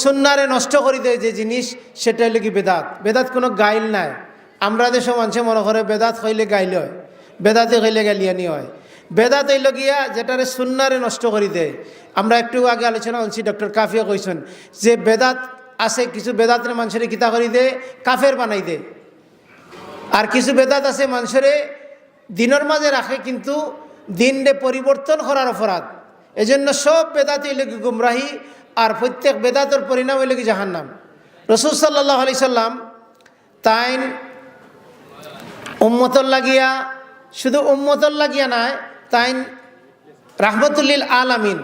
সুন্নারে নষ্ট করে দেয় যে জিনিস, সেটা হইল কি বেদাত। বেদাত কোনো গাইল নাই। আমরা দেশে মানুষে মনে করে বেদাত হইলে গাইল হয়, বেদাতে হইলে গালিয়ানি হয়। বেদাত হইল গিয়া যেটারে সুন্নারে নষ্ট করে দেয়। আমরা একটু আগে আলোচনা করছি, ডক্টর কাফিয়া কইছেন যে বেদাত আছে, কিছু বেদাতের মানুষের কিতা করে দেয়, কাফের বানাই দেয়। আর কিছু বেদাত আছে মানুষের দিনের মাঝে রাখে, কিন্তু দিনরে পরিবর্তন করার অপরাধ। এজন্য সব বেদাত হইল কি গুমরাহি, আর প্রত্যেক বেদাতের পরিণাম হইল কি জাহান্নাম। রাসূল সাল্লাল্লাহু আলাইহি সাল্লাম তাইন উম্মতর লাগিয়া, শুধু উম্মতর লাগিয়া নয়, তাইন রাহমাতুল লিল আলামিন,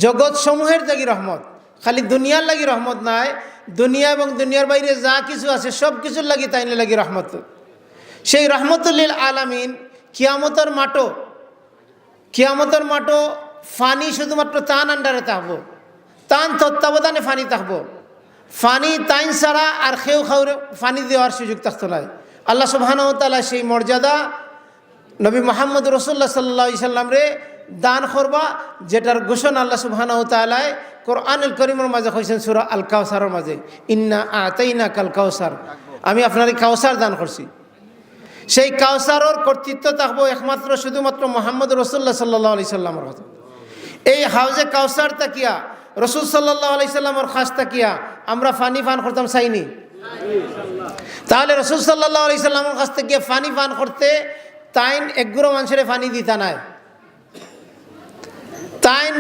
জগৎ সমূহের লাগি রহমত। খালি দুনিয়ার লাগি রহমত নাই, দুনিয়া এবং দুনিয়ার বাইরে যা কিছু আছে সব কিছুর লাগি তাইনে লাগি রহমত। সেই রাহমাতুল লিল আলামিন কিয়ামতের মাটো ফানি শুধুমাত্র তান আন্ডারে থাকবো, তান তত্ত্বাবধানে ফানি থাকবো। ফানি তাইন ছাড়া আর খেউ খাউরে ফানি দেওয়ার সুযোগ থাকতো না। আল্লাহ সুবহানাহু ওয়া তাআলা সেই মর্যাদা নবী মুহাম্মদ রাসূলুল্লাহ সাল্লাল্লাহু আলাইহি সাল্লাম রে দান করবা, যেটার ঘোষণা আল্লাহ সুবহানাহু ওয়া তাআলা কোরআনুল কারীমের মাঝে কইছেন সূরা আল কাউসারের মাঝে, ইন্না আতাইনাকাল কাউসার, আমি আপনারে কাউসার দান করছি। সেই কাউসারের কর্তৃত্ব থাকবো একমাত্র শুধুমাত্র মুহাম্মদ রাসূলুল্লাহ সাল্লাল্লাহু আলাইহি সাল্লামের হাতে। এই হাউজে কাউসার তাকিয়া রাসূল সাল্লাল্লাহু আলাইহি সাল্লামের খাস তাকিয়া আমরা পানি পান করতাম চাইনি? তাহলে রাসূল সাল্লাল্লাহু আলাইহি সাল্লামের কাছ থেকে পানি পান করতে তাইন একগুলো মানুষের পানি দিতা নাই। তাইন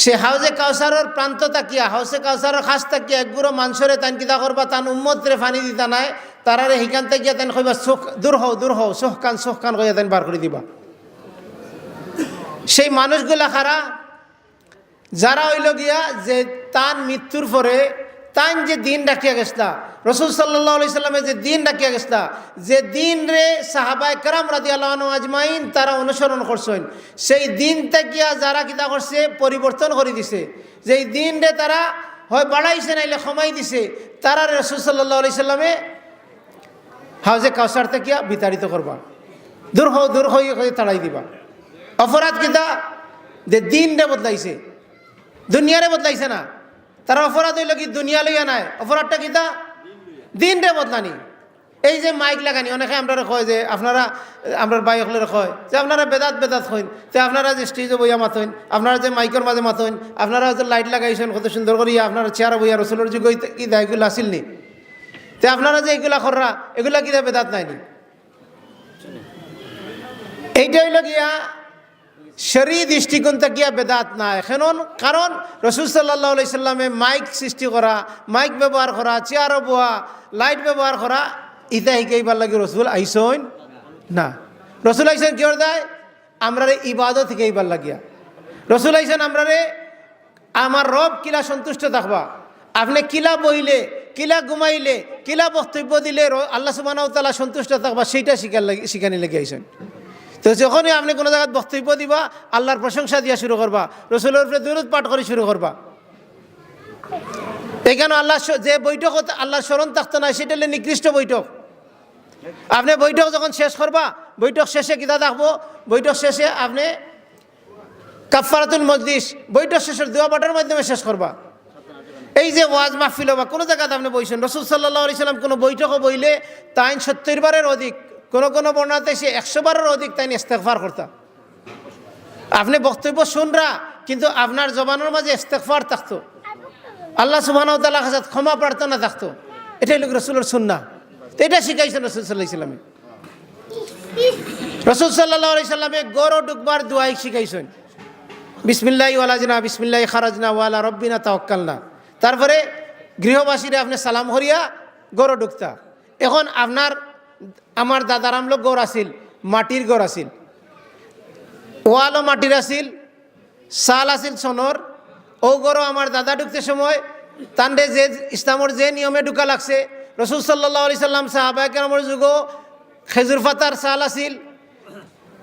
সে হাউজে কাউসারের প্রান্ত তাকিয়া, হাউজে কাউসারের খাস তাকিয়া একগুলো মানুষের তাইন কিতা করবা, তান উম্মতরে পানি দিতা নাই। তারারে হিকান তাকিয়া তাইন কইবা সুখ দূর হও সোহ কান কইয়া তাইন বার করে দিবা। সেই মানুষগুলা খারা যারা হইল গিয়া যে তান মৃত্যুর পরে তাইন যে দিন রাখিয়া গেছলা, রাসূল সাল্লাল্লাহু আলাইহি সাল্লামে যে দিন রাখিয়া গেছলা, যে দিন রে সাহাবায়ে কেরাম রাদিয়াল্লাহু আনহু আজমাইন তারা অনুসরণ করছেন, সেই দিন তাকিয়া যারা কিতা করছে পরিবর্তন করে দিছে, যেই দিন রে তারা হয় বাড়াইছে নাইলে কমাই দিছে, তারা রাসূল সাল্লাল্লাহু আলাইহি সাল্লামে হাউজে কাউসার তাকিয়া বিতাড়িত করবা, দূর হয়ে তাড়াই দিবা। অপরাধ কিতা যে দিন রে বদলাইছে, দুনিয়ারে বদলাইছে না। তারা অপরাধ হইল কি দুনিয়া লইয়া নাই, অপরাধটা কিতা দিন রে বদলানি। এই যে মাইক লাগানি, অনেকে আমরা কয় যে আপনারা আমরা বাই হলের কয় যে আপনারা বেদাত হইন, তো আপনারা যে স্টেজে বইয়া মাথইন, আপনারা যে মাইকের মাঝে মাথইন, আপনারা যে লাইট লাগাইছেন কত সুন্দর করিয়া, আপনারা চেয়ার বইয়া রসুলের যুগ কি দা এগুলো আসিল নি? তো আপনারা যে এগুলা কররা, এগুলা কিতা বেদাত নাইনি? এইটা হইল গিয়া শরী দৃষ্টিকোণ থেকে বেদাত নাই। কারণ রাসূল সাল্লাল্লাহু আলাইহি সাল্লামে মাইক সৃষ্টি করা, মাইক ব্যবহার করা, চেয়ারও বোয়া, লাইট ব্যবহার করা, ইতা শিকাইবার লাগে রসুল আইসন না। রসুল আইসন কি দেয়? আমরা ইবাদত শিকাইবার লাগিয়া রসুল আইসন আমরা আমার রব কিলা সন্তুষ্ট থাকবা, আপনি কিলা বইলে, কিলা ঘুমাইলে, কিলা বক্তব্য দিলে আল্লাহ সুবহানাহু ওয়া তাআলা সন্তুষ্ট থাকবা, সেইটা শিখানি লেগে আইসন। তো যখনই আপনি কোনো জায়গায় বক্তব্য দিবা, আল্লাহর প্রশংসা দিয়া শুরু করবা, রসুলের উপরে দুরূদ পাঠ করে শুরু করবা। এখানে আল্লাহ যে বৈঠক আল্লাহর স্মরণ থাকতো না, সেটা হলে নিকৃষ্ট বৈঠক। আপনি বৈঠক যখন শেষ করবা, বৈঠক শেষে কিতা থাকবো, বৈঠক শেষে আপনি কাফারাতুল মজলিস, বৈঠক শেষের দোয়া পাঠের মাধ্যমে শেষ করবা। এই যে ওয়াজ মাহফিল বা কোনো জায়গাতে আপনি বইছেন, রাসূল সাল্লাল্লাহু আলাইহি সাল্লাম কোনো বৈঠকও বইলে তাইন 70 বারের অধিক, কোনো বর্ণনাতে সে 100 বারের অধিক তাই ইস্তেগফার করতা। আপনি বক্তব্য শুনরা, কিন্তু আপনার জবানের মাঝে ইস্তেগফার থাকতো, আল্লাহ সুবহানাহু ওয়া তাআলার কাছে ক্ষমা প্রার্থনা থাকতো। এটাই লোক রাসূলের সুন্নাহ। তো এটা শিখাইছেন রাসূল সাল্লাল্লাহু আলাইহি সাল্লামে। রাসূল সাল্লাল্লাহু আলাইহি সাল্লামে গরো ডুকবার দোয়াই শিখাইছেন, বিসমিল্লাহি ওয়ালাজনা বিসমিল্লাহি খারাজনা ওয়ালা রব্বিনা তাওয়াক্কালনা। তারপরে গৃহবাসীরা আপনি সালাম হরিয়া গরো ডুকতা। এখন আমার দাদার আমলো গড় আসিল, মাটির গড় আসিল, ওয়ালও মাটির আসিল, সাল আসিল সোনর। ও গড় আমার দাদা ঢুকতে সময় তান্ডে যে ইসলামর যে নিয়মে ঢুকা লাগছে, রাসূল সাল্লাল্লাহু আলাইহি সাল্লাম সাহাবায়ে কেরামের যুগও খেজুর পাতার সাল আসিল।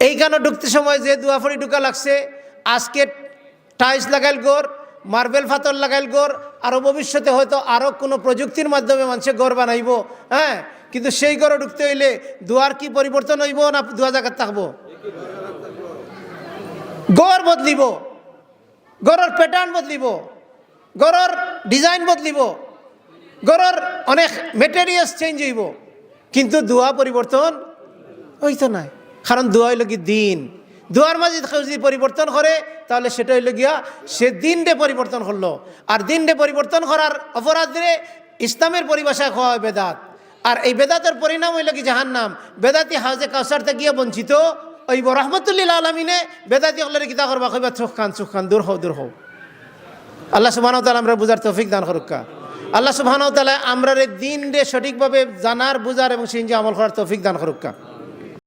এইখানে ঢুকতে সময় যে দোয়া ফড়ি ঢুকা লাগছে, আজকে টাইলস লাগাইল গড়, মার্বেল ফাতর লাগাইল গড়, আরও ভবিষ্যতে হয়তো আরও কোনো প্রযুক্তির মাধ্যমে মানুষের গড় বানাইব। হ্যাঁ, কিন্তু সেই ঘরে ঢুকতে হইলে দুয়ার কি পরিবর্তন হইব না দুয়া জায়গা থাকবো? গড় বদলিব, গড়ের প্যাটার্ন বদলিব। গড়র ডিজাইন বদলিব, গড়র অনেক মেটেরিয়ালস চেঞ্জ হইব, কিন্তু দোয়া পরিবর্তন হইতো না। কারণ দোয়া হইল কি দিন। দোয়ার মাঝে যদি পরিবর্তন করে তাহলে সেটা হইল গিয়া সে দিনরে পরিবর্তন করলো। আর দিনরে পরিবর্তন করার অপরাধে ইসলামের পরিভাষায় খাওয়া হয় বেদাত। আর এই বেদাতের পরিণাম হইল কি জাহান্নাম। বেদাতি হাউজে কাউসারতে গিয়ে বঞ্চিত ওইব। রহমতুল্লিল আলমিনে বেদাতি হলে কিতা করবা কইবা চোখ খান দূর হও দূর হও। আল্লাহ সুবহানাহু ওয়া তাআলা আমরা বুঝার তৌফিক দান করুক। আল্লাহ সুবহানাহু ওয়া তাআলা আমরা দিন রে সঠিকভাবে জানার বুঝার এবং সেই আমল করার তৌফিক দান করুক।